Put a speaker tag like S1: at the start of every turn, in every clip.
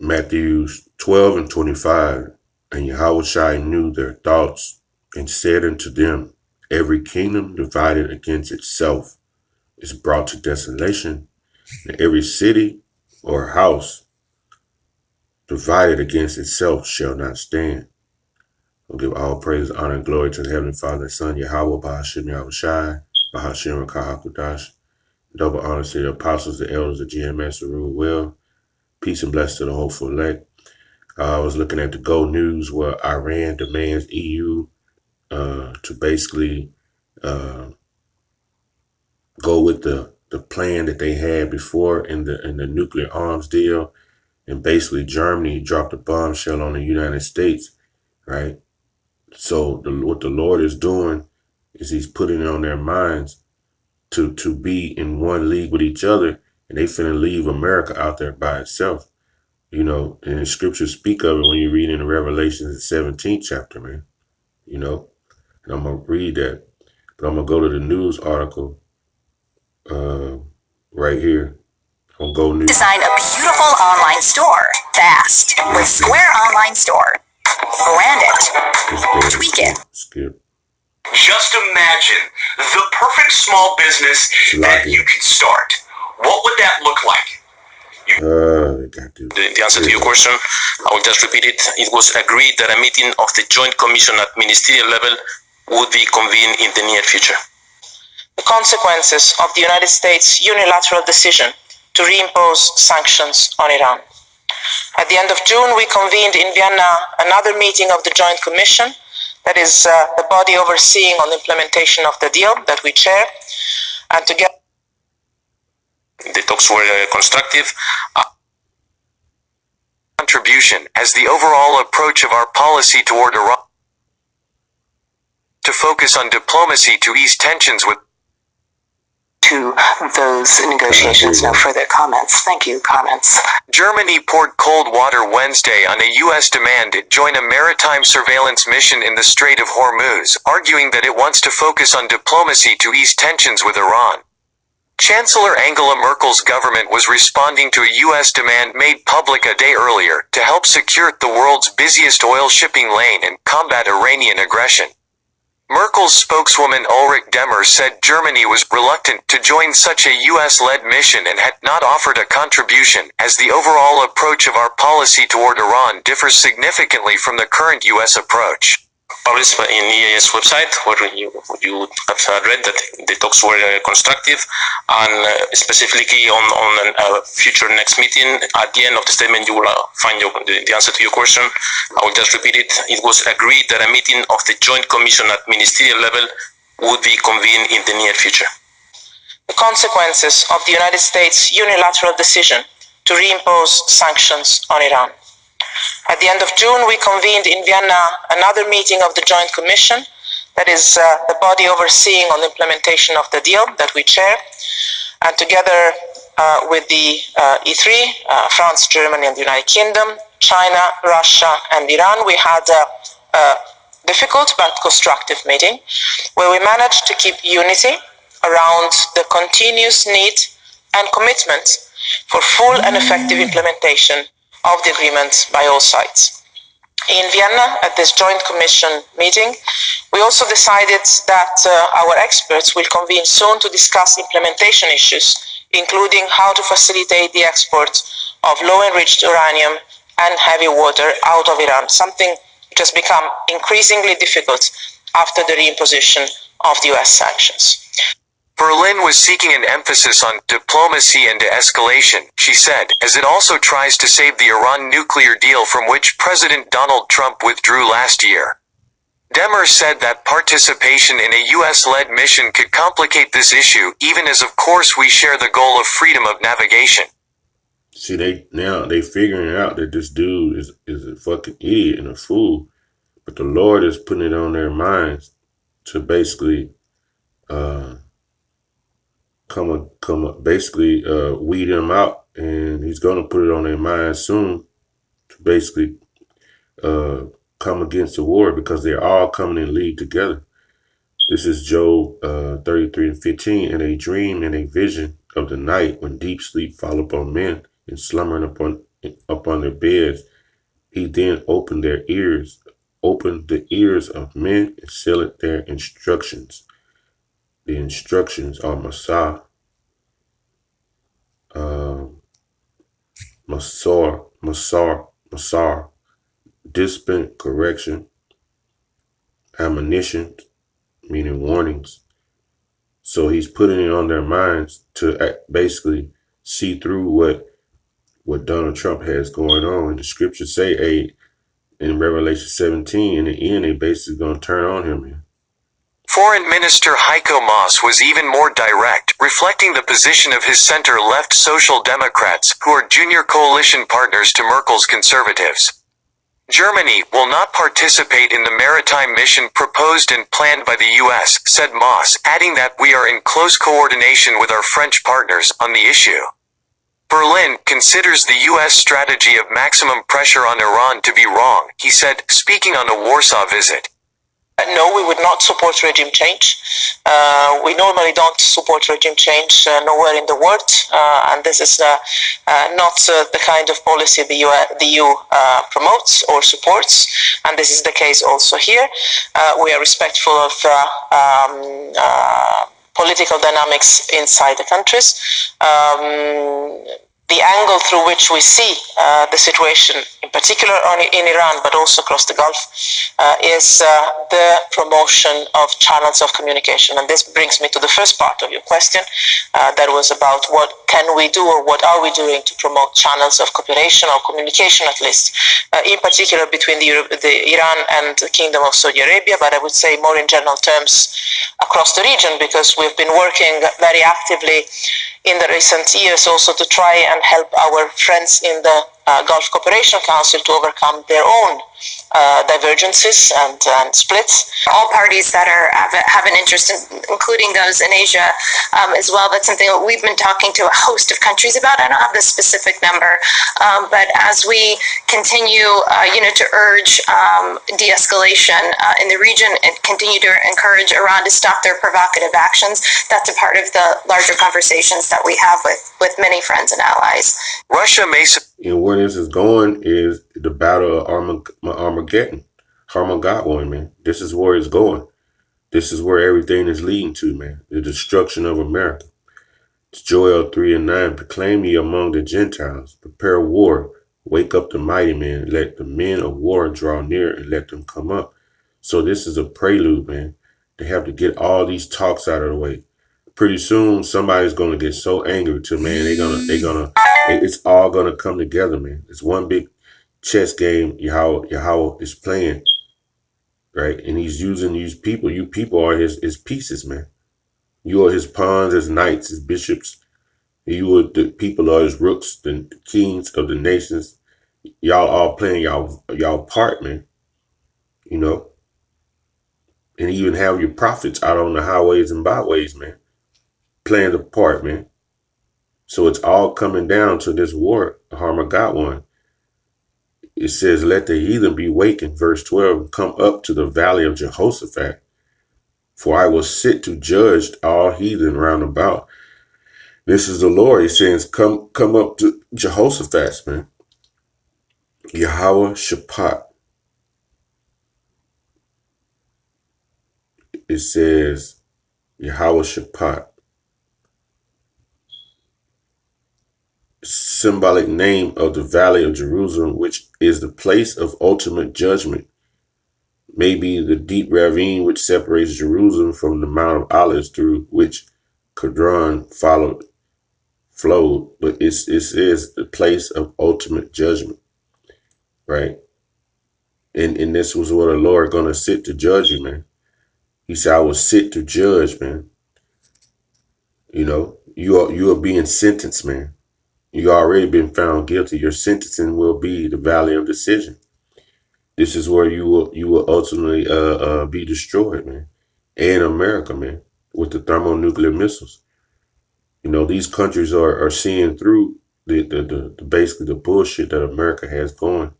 S1: Matthew 12 and 25. And Yahushua knew their thoughts and said unto them, every kingdom divided against itself is brought to desolation, and every city or house divided against itself shall not stand. We'll give all praise, honor, and glory to the Heavenly Father and Son, Yahweh, Bahashim Yahushai, Bahashim Rakahakudash. Double honor to the apostles, the elders, the GMS, the rule well. Peace and blessings to the hopeful elect. I was looking at the Go News where Iran demands EU to basically go with the plan that they had before in the nuclear arms deal, and basically Germany dropped a bombshell on the United States, right? So what the Lord is doing is He's putting it on their minds to be in one league with each other, and they finna leave America out there by itself. You know, and the scriptures speak of it when you read in the Revelations, the 17th chapter, man. You know, and I'm going to read that. But I'm going to go to the news article right here on Go News.
S2: Design a beautiful online store fast with Square Online Store. Brand it. Tweak it.
S1: Skip.
S3: Just imagine the perfect small business that you can start. What would that look like?
S4: The answer to your question, I will just repeat it. It was agreed that a meeting of the Joint Commission at ministerial level would be convened in the near future.
S5: The consequences of the United States' unilateral decision to reimpose sanctions on Iran. At the end of June, we convened in Vienna another meeting of the Joint Commission, that is the body overseeing on the implementation of the deal that we chair, and together
S4: the talks were constructive.
S3: Contribution as the overall approach of our policy toward Iran to focus on diplomacy to ease tensions with.
S5: To those negotiations, no further comments. Thank you. Comments.
S3: Germany poured cold water Wednesday on a U.S. demand it join a maritime surveillance mission in the Strait of Hormuz, arguing that it wants to focus on diplomacy to ease tensions with Iran. Chancellor Angela Merkel's government was responding to a U.S. demand made public a day earlier to help secure the world's busiest oil shipping lane and combat Iranian aggression. Merkel's spokeswoman Ulrich Demmer said Germany was reluctant to join such a U.S.-led mission and had not offered a contribution, as the overall approach of our policy toward Iran differs significantly from the current U.S. approach.
S4: Published in EAS website, where you have read that the talks were constructive, and specifically on a future next meeting, at the end of the statement you will find the answer to your question. I will just repeat it. It was agreed that a meeting of the Joint Commission at ministerial level would be convened in the near future.
S5: The consequences of the United States' unilateral decision to reimpose sanctions on Iran. At the end of June, we convened in Vienna another meeting of the Joint Commission, that is the body overseeing on the implementation of the deal that we chair, and together with the E3, France, Germany, and the United Kingdom, China, Russia, and Iran, we had a difficult but constructive meeting where we managed to keep unity around the continuous need and commitment for full and effective implementation of the agreement by all sides. In Vienna, at this Joint Commission meeting, we also decided that our experts will convene soon to discuss implementation issues, including how to facilitate the export of low-enriched uranium and heavy water out of Iran, something which has become increasingly difficult after the reimposition of the US sanctions.
S3: Berlin was seeking an emphasis on diplomacy and de-escalation, she said, as it also tries to save the Iran nuclear deal from which President Donald Trump withdrew last year. Demmer said that participation in a U.S.-led mission could complicate this issue, even as of course we share the goal of freedom of navigation.
S1: See, they figuring out that this dude is a fucking idiot and a fool, but the Lord is putting it on their minds to basically weed them out, and he's going to put it on their minds soon to basically come against the war, because they're all coming in league together. This is Job 33 and 15. And a dream and a vision of the night, when deep sleep fall upon men, and slumbering upon their beds. He then opened the ears of men and sealed their instructions. The instructions are Masar, discipline, correction, admonition, meaning warnings. So he's putting it on their minds to basically see through what Donald Trump has going on. And the scriptures say, in Revelation 17, in the end, they basically going to turn on him, man.
S3: Foreign Minister Heiko Maas was even more direct, reflecting the position of his center-left Social Democrats, who are junior coalition partners to Merkel's conservatives. Germany will not participate in the maritime mission proposed and planned by the U.S., said Maas, adding that we are in close coordination with our French partners on the issue. Berlin considers the U.S. strategy of maximum pressure on Iran to be wrong, he said, speaking on a Warsaw visit.
S5: No, we would not support regime change. We normally don't support regime change nowhere in the world, and this is not the kind of policy the EU promotes or supports, and this is the case also here. We are respectful of political dynamics inside the countries. The angle through which we see the situation, in particular in Iran, but also across the Gulf, is the promotion of channels of communication. And this brings me to the first part of your question, that was about what can we do or what are we doing to promote channels of cooperation or communication, at least, in particular between the Iran and the Kingdom of Saudi Arabia, but I would say more in general terms across the region, because we've been working very actively in the recent years also to try and help our friends in the Gulf Cooperation Council to overcome their own divergences and splits.
S2: All parties that have an interest, including those in Asia as well. That's something that we've been talking to a host of countries about. I don't have the specific number, but as we continue, to urge de-escalation in the region and continue to encourage Iran to stop their provocative actions, that's a part of the larger conversations that we have with many friends and allies.
S3: Russia may...
S1: And where this is going is the battle of Armageddon, man. This is where it's going. This is where everything is leading to, man. The destruction of America. It's Joel 3:9. Proclaim ye among the Gentiles. Prepare war. Wake up the mighty men. Let the men of war draw near and let them come up. So this is a prelude, man. They have to get all these talks out of the way. Pretty soon, somebody's gonna get so angry to, man. It's all gonna come together, man. It's one big chess game. Yahweh is playing, right? And he's using these people. You people are his pieces, man. You are his pawns, his knights, his bishops. You are the people are his rooks, the kings of the nations. Y'all all playing y'all part, man. And even have your prophets out on the highways and byways, man, playing the part, man. So it's all coming down to this war, Armageddon. It says, let the heathen be wakened, verse 12, and come up to the valley of Jehoshaphat. For I will sit to judge all heathen round about. This is the Lord. He says, come up to Jehoshaphat, man. Yahweh Shaphat. It says, Yahweh Shaphat. Symbolic name of the Valley of Jerusalem, which is the place of ultimate judgment. Maybe the deep ravine which separates Jerusalem from the Mount of Olives, through which Kidron flowed, but it is the place of ultimate judgment, right? And this was what the Lord gonna sit to judge you, man. He said, I will sit to judge, man. You are being sentenced, man. You already been found guilty. Your sentencing will be the valley of decision. This is where you will ultimately be destroyed, man. And America, man, with the thermonuclear missiles. These countries are seeing through the basically the bullshit that America has going.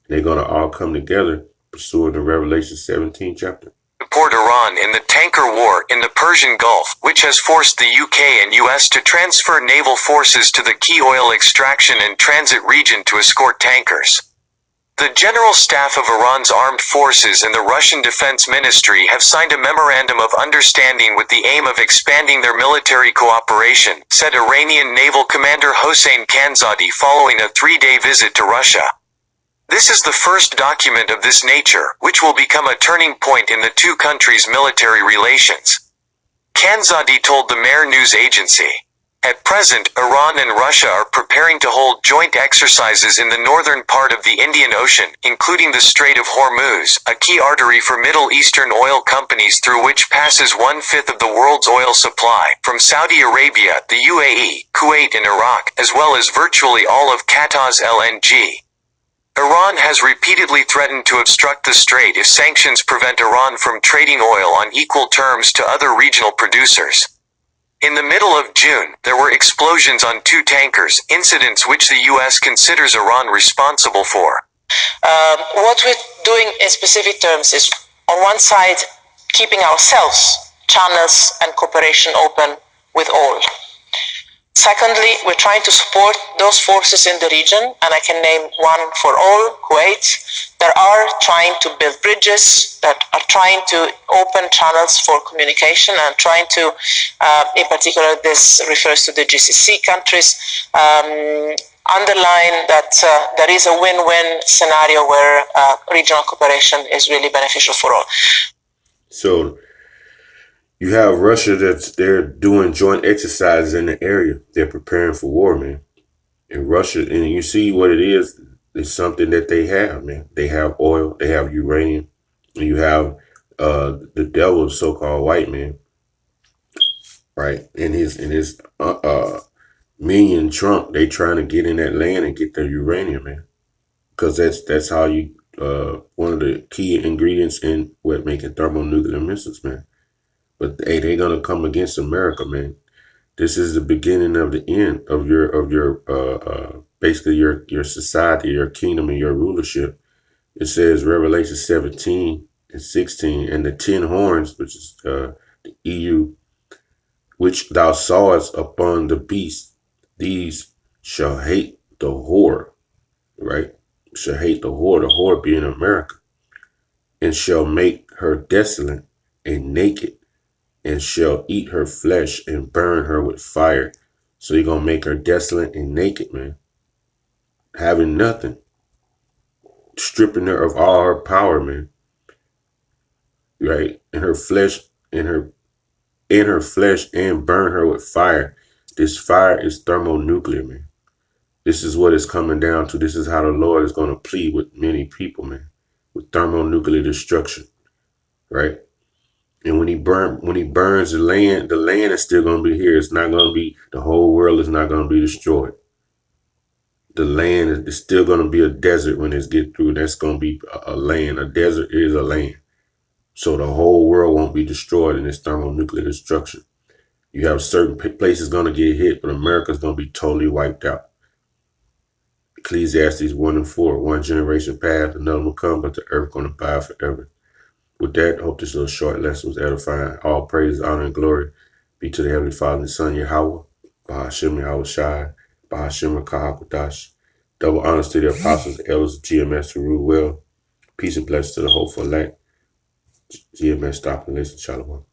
S1: They're gonna all come together pursuing the Revelation 17 chapter.
S3: Support Iran Iran in the tanker war in the Persian Gulf, which has forced the UK and US to transfer naval forces to the key oil extraction and transit region to escort tankers. The General Staff of Iran's armed forces and the Russian Defense Ministry have signed a memorandum of understanding with the aim of expanding their military cooperation, said Iranian Naval Commander Hossein Khanzadi following a 3-day visit to Russia. This is the first document of this nature, which will become a turning point in the two countries' military relations. Khanzadi told the Mehr news agency. At present, Iran and Russia are preparing to hold joint exercises in the northern part of the Indian Ocean, including the Strait of Hormuz, a key artery for Middle Eastern oil companies through which passes 1/5 of the world's oil supply, from Saudi Arabia, the UAE, Kuwait and Iraq, as well as virtually all of Qatar's LNG. Iran has repeatedly threatened to obstruct the strait if sanctions prevent Iran from trading oil on equal terms to other regional producers. In the middle of June, there were explosions on 2 tankers, incidents which the US considers Iran responsible for.
S5: What we're doing in specific terms is, on one side, keeping ourselves, channels and cooperation open with all. Secondly, we're trying to support those forces in the region, and I can name one for all, Kuwait, that are trying to build bridges, that are trying to open channels for communication, and trying to, in particular, this refers to the GCC countries, underline that there is a win-win scenario where regional cooperation is really beneficial for all.
S1: So you have Russia they're doing joint exercises in the area. They're preparing for war, man. And Russia, and you see what it is. It's something that they have, man. They have oil, they have uranium, and you have the devil, so-called white man, right? And his minion Trump. They trying to get in that land and get their uranium, man, because that's how you one of the key ingredients in what making thermonuclear missiles, man. But hey, they're gonna come against America, man. This is the beginning of the end of your basically your society, your kingdom, and your rulership. It says Revelation 17 and 16, and the 10 horns, which is the EU, which thou sawest upon the beast, these shall hate the whore, right? Shall hate the whore being America, and shall make her desolate and naked, and shall eat her flesh and burn her with fire. So you're going to make her desolate and naked, man. Having nothing. Stripping her of all her power, man. Right? And her flesh, in her flesh, and burn her with fire. This fire is thermonuclear, man. This is what it's coming down to. This is how the Lord is going to plead with many people, man. With thermonuclear destruction. Right? And when he burns the land is still going to be here. It's not going to be, the whole world is not going to be destroyed. The land is still going to be a desert when it's get through. That's going to be a land. A desert is a land. So the whole world won't be destroyed in this thermonuclear destruction. You have certain places going to get hit, but America's going to be totally wiped out. Ecclesiastes 1 and 4. One generation passed, another will come, but the earth going to abide forever. With that, I hope this little short lesson was edifying. All praise, honor, and glory be to the Heavenly Father and Son, Yahweh, Bahashim Yahweh Shai, Bahashim Kahakudash. Double honors to the apostles, the elders of GMS who rule well. Peace and blessings to the hopeful elect. GMS, stop and listen. Shalom.